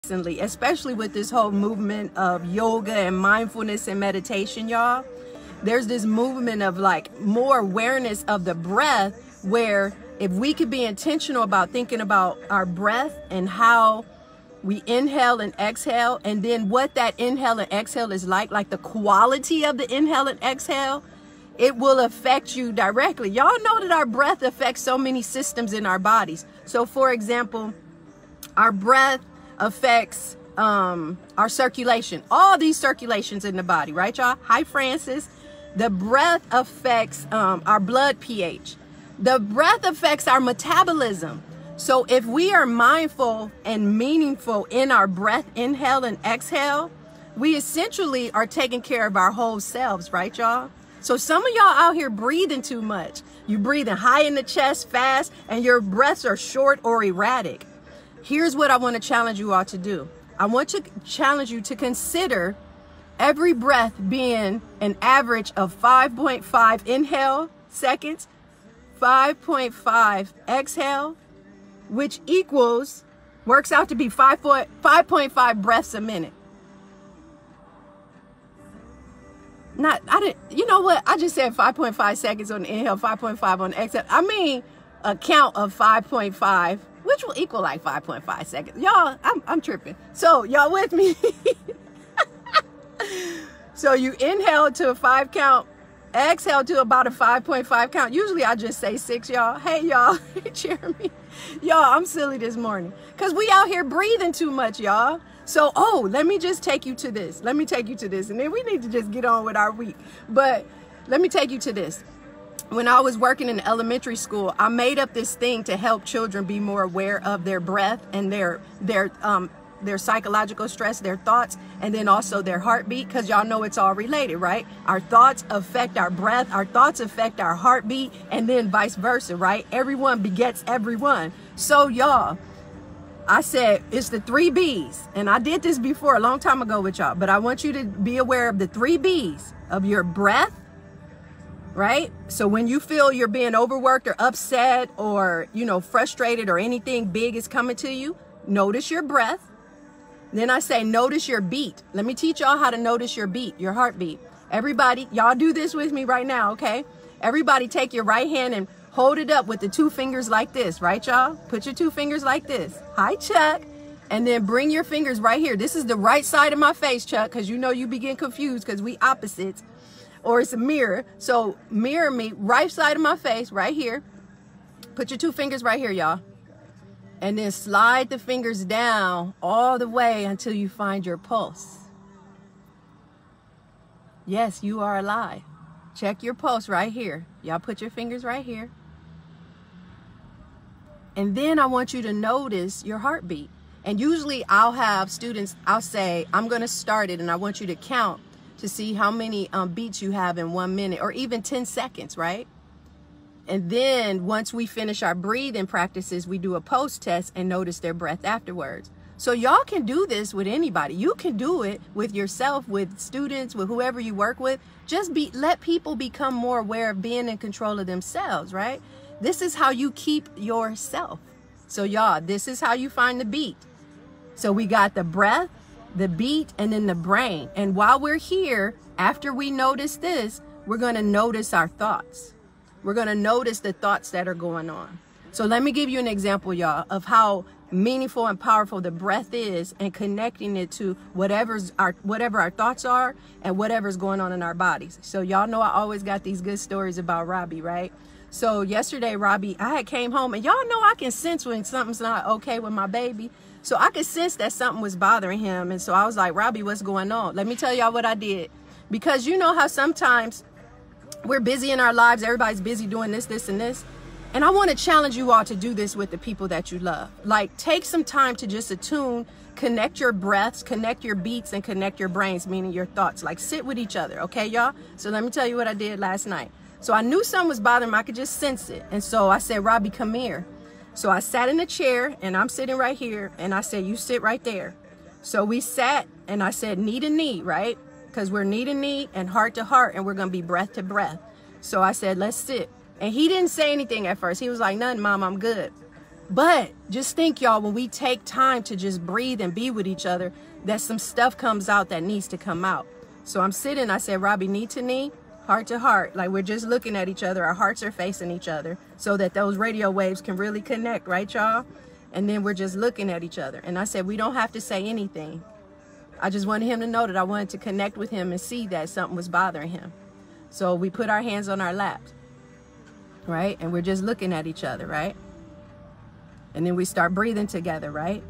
recently, especially with this whole movement of yoga and mindfulness and meditation, y'all. There's this movement of like more awareness of the breath, where if we could be intentional about thinking about our breath and how we inhale and exhale, and then what that inhale and exhale is like the quality of the inhale and exhale, it will affect you directly. Y'all know that our breath affects so many systems in our bodies. So for example, our breath affects our circulation, all these circulations in the body, right, y'all? Hi, Francis. The breath affects our blood pH. The breath affects our metabolism. So if we are mindful and meaningful in our breath, inhale and exhale, we essentially are taking care of our whole selves, right, y'all? So some of y'all out here breathing too much. You breathing high in the chest, fast, and your breaths are short or erratic. Here's what I want to challenge you all to do. I want to challenge you to consider every breath being an average of 5.5 inhale seconds, 5.5 exhale, which works out to be 5.5 breaths a minute. You know what? I just said 5.5 seconds on the inhale, 5.5 on the exhale. I mean, a count of 5.5, which will equal like 5.5 seconds. Y'all, I'm tripping. So y'all with me? So you inhale to a 5 count, exhale to about a 5.5 count. Usually I just say 6, y'all. Hey, y'all, Jeremy. Y'all, I'm silly this morning because we out here breathing too much, y'all. So, let me just take you to this. Let me take you to this. And then we need to just get on with our week. But let me take you to this. When I was working in elementary school, I made up this thing to help children be more aware of their breath and their psychological stress, their thoughts, and then also their heartbeat, because y'all know it's all related, right? Our thoughts affect our breath, our thoughts affect our heartbeat, and then vice versa, right? Everyone begets everyone. So y'all, I said it's the 3 B's, and I did this before a long time ago with y'all, but I want you to be aware of the 3 B's of your breath, right? So when you feel you're being overworked or upset or, frustrated or anything big is coming to you, notice your breath. Then I say, notice your beat. Let me teach y'all how to notice your beat, your heartbeat. Everybody, y'all do this with me right now, okay? Everybody take your right hand and hold it up with the 2 fingers like this, right, y'all? Put your 2 fingers like this. Hi, Chuck. And then bring your fingers right here. This is the right side of my face, Chuck, because you know you be getting confused because we opposites, or it's a mirror. So mirror me, right side of my face, right here. Put your 2 fingers right here, y'all. And then slide the fingers down all the way until you find your pulse. Yes, you are alive. Check your pulse right here. Y'all put your fingers right here. And then I want you to notice your heartbeat. And usually I'll have students, I'll say, I'm going to start it, and I want you to count to see how many beats you have in 1 minute or even 10 seconds, right? And then once we finish our breathing practices, we do a post test and notice their breath afterwards. So y'all can do this with anybody. You can do it with yourself, with students, with whoever you work with. Just let people become more aware of being in control of themselves, right? This is how you keep yourself. So y'all, this is how you find the beat. So we got the breath, the beat, and then the brain. And while we're here, after we notice this, we're going to notice our thoughts. We're going to notice the thoughts that are going on. So let me give you an example, y'all, of how meaningful and powerful the breath is, and connecting it to whatever our thoughts are and whatever's going on in our bodies. So y'all know I always got these good stories about Robbie, right? So yesterday, Robbie, I had came home, and y'all know I can sense when something's not okay with my baby. So I could sense that something was bothering him. And so I was like, Robbie, what's going on? Let me tell y'all what I did. Because you know how sometimes we're busy in our lives. Everybody's busy doing this, this, and this. And I want to challenge you all to do this with the people that you love. Like, take some time to just attune, connect your breaths, connect your beats, and connect your brains, meaning your thoughts. Like, sit with each other, okay, y'all? So let me tell you what I did last night. So I knew something was bothering me. I could just sense it. And so I said, Robbie, come here. So I sat in a chair, and I'm sitting right here. And I said, you sit right there. So we sat, and I said, knee to knee, right? Because we're knee to knee and heart to heart, and we're going to be breath to breath. So I said, let's sit. And he didn't say anything at first. He was like, nothing, Mom, I'm good. But just think, y'all, when we take time to just breathe and be with each other, that some stuff comes out that needs to come out. So I'm sitting, I said, Robbie, knee to knee, heart to heart. Like, we're just looking at each other. Our hearts are facing each other so that those radio waves can really connect, right, y'all? And then we're just looking at each other. And I said, we don't have to say anything. I just wanted him to know that I wanted to connect with him and see that something was bothering him. So we put our hands on our laps, right? And we're just looking at each other, right? And then we start breathing together, right?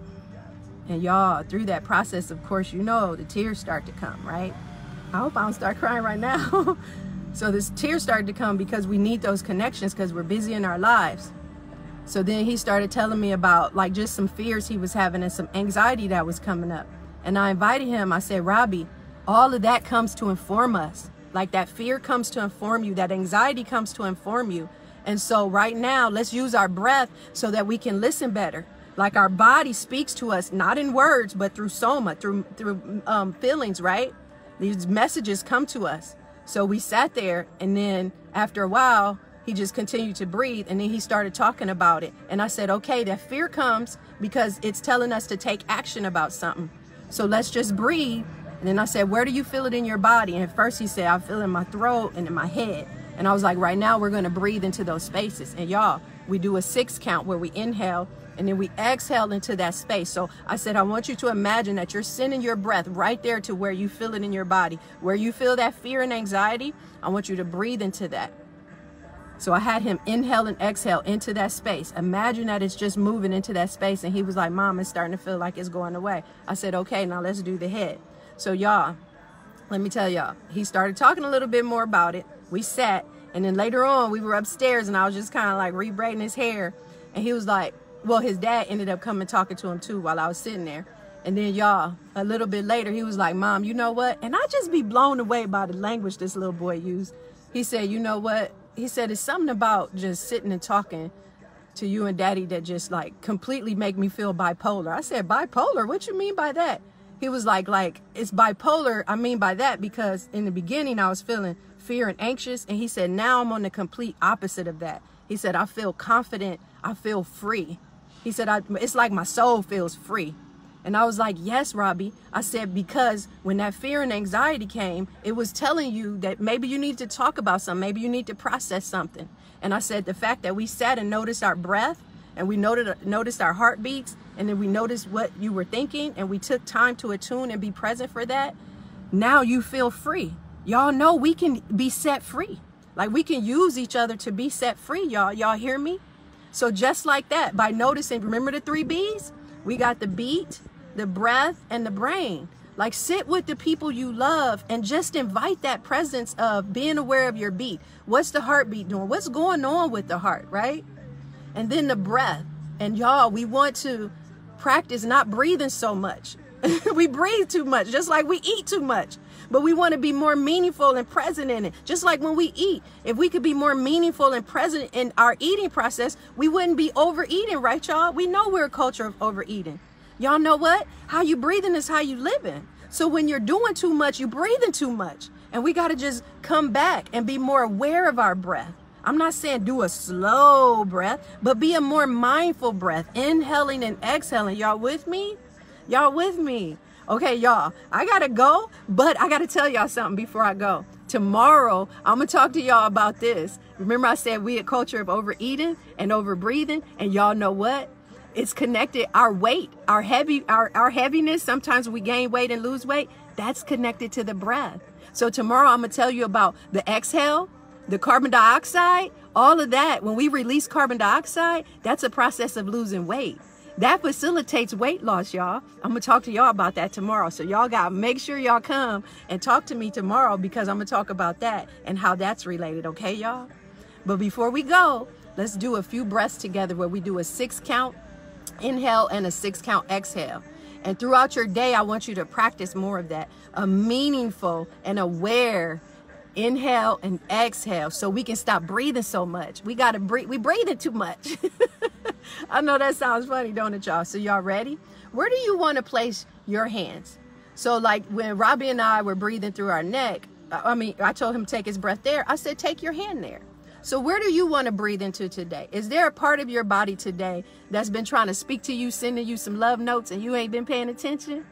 And y'all, through that process, of course, you know, the tears start to come, right? I hope I don't start crying right now. So this tears started to come because we need those connections because we're busy in our lives. So then he started telling me about like just some fears he was having and some anxiety that was coming up. And I invited him, I said, Robbie, all of that comes to inform us. Like that fear comes to inform you, that anxiety comes to inform you. And so right now, let's use our breath so that we can listen better. Like our body speaks to us, not in words, but through soma, through feelings, right? These messages come to us. So we sat there, and then after a while, he just continued to breathe, and then he started talking about it. And I said, okay, that fear comes because it's telling us to take action about something. So let's just breathe. And then I said, where do you feel it in your body? And at first he said, I feel it in my throat and in my head. And I was like, right now we're going to breathe into those spaces. And y'all, we do a 6 count where we inhale and then we exhale into that space. So I said, I want you to imagine that you're sending your breath right there to where you feel it in your body. Where you feel that fear and anxiety, I want you to breathe into that. So I had him inhale and exhale into that space. Imagine that it's just moving into that space. And he was like, Mom, it's starting to feel like it's going away. I said, okay, now let's do the head. So y'all, let me tell y'all, he started talking a little bit more about it. We sat, and then later on we were upstairs and I was just kind of like rebraiding his hair. And he was like, well, his dad ended up coming talking to him too while I was sitting there. And then y'all, a little bit later, he was like, Mom, you know what? And I just be blown away by the language this little boy used. He said, you know what? He said, it's something about just sitting and talking to you and Daddy that just like completely make me feel bipolar. I said, bipolar? What you mean by that? He was like it's bipolar. I mean by that because in the beginning I was feeling fear and anxious. And he said, now I'm on the complete opposite of that. He said, I feel confident. I feel free. He said, it's like my soul feels free. And I was like, yes, Robbie. I said, because when that fear and anxiety came, it was telling you that maybe you need to talk about something. Maybe you need to process something. And I said, the fact that we sat and noticed our breath and we noticed our heartbeats and then we noticed what you were thinking and we took time to attune and be present for that. Now you feel free. Y'all know we can be set free. Like we can use each other to be set free, y'all. Y'all hear me? So just like that, by noticing, remember the 3 B's? We got the beat, the breath, and the brain. Like sit with the people you love and just invite that presence of being aware of your beat. What's the heartbeat doing? What's going on with the heart, right? And then the breath. And y'all, we want to practice not breathing so much. We breathe too much, just like we eat too much. But we want to be more meaningful and present in it. Just like when we eat, if we could be more meaningful and present in our eating process, we wouldn't be overeating, right, y'all? We know we're a culture of overeating. Y'all know what? How you breathing is how you living. So when you're doing too much, you're breathing too much. And we got to just come back and be more aware of our breath. I'm not saying do a slow breath, but be a more mindful breath, inhaling and exhaling. Y'all with me? Y'all with me? Okay, y'all, I gotta go, but I gotta tell y'all something before I go. Tomorrow, I'm gonna talk to y'all about this. Remember I said we a culture of overeating and overbreathing, and y'all know what? It's connected, our weight, our heaviness, sometimes we gain weight and lose weight, that's connected to the breath. So tomorrow I'm gonna tell you about the exhale, the carbon dioxide, all of that. When we release carbon dioxide, that's a process of losing weight. That facilitates weight loss, y'all. I'm going to talk to y'all about that tomorrow. So y'all got to make sure y'all come and talk to me tomorrow because I'm going to talk about that and how that's related. Okay, y'all? But before we go, let's do a few breaths together where we do a 6 count inhale and a 6 count exhale. And throughout your day, I want you to practice more of that. A meaningful and aware inhale and exhale so we can stop breathing so much. We got to breathe. We breathing too much. I know that sounds funny, don't it, y'all? So y'all ready? Where do you want to place your hands? So like when Robbie and I were breathing through our neck, I told him to take his breath there. I said, take your hand there. So where do you want to breathe into today? Is there a part of your body today that's been trying to speak to you, sending you some love notes, and you ain't been paying attention?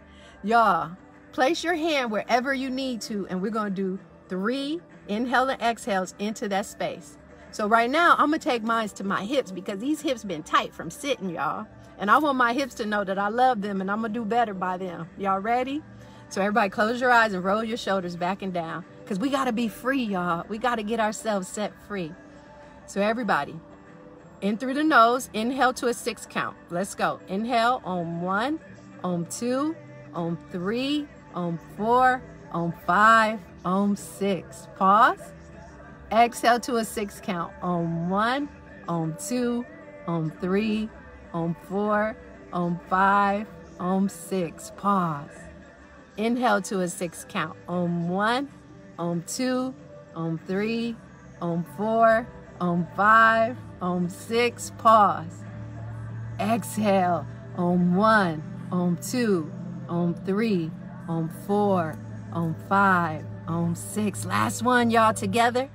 Y'all, place your hand wherever you need to, and we're going to do 3 inhale and exhales into that space. So right now, I'm going to take mine to my hips because these hips been tight from sitting, y'all. And I want my hips to know that I love them and I'm going to do better by them. Y'all ready? So everybody close your eyes and roll your shoulders back and down because we got to be free, y'all. We got to get ourselves set free. So everybody, in through the nose, inhale to a 6 count. Let's go. Inhale on 1, on 2, on 3, on 4, on 5, on 6. Pause. Exhale to a 6 count. On 1, on 2, on 3, on 4, on 5, on 6. Pause. Inhale to a 6 count. On 1, on 2, on 3, on 4, on 5, on 6. Pause. Exhale on 1, on 2, on 3, on 4, on 5, on 6. Last one, y'all, together.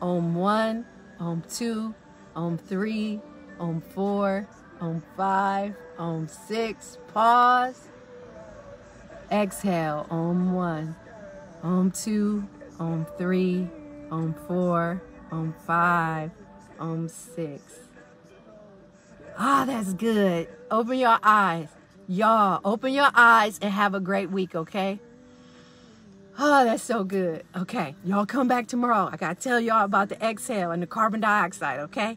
On 1, on 2, on 3, on 4, on 5, on 6. Pause. Exhale on 1, on 2, on 3, on 4, on 5, on 6. Ah, that's good. Open your eyes. Y'all, open your eyes and have a great week, okay? Oh, that's so good. Okay, y'all come back tomorrow. I got to tell y'all about the exhale and the carbon dioxide, okay?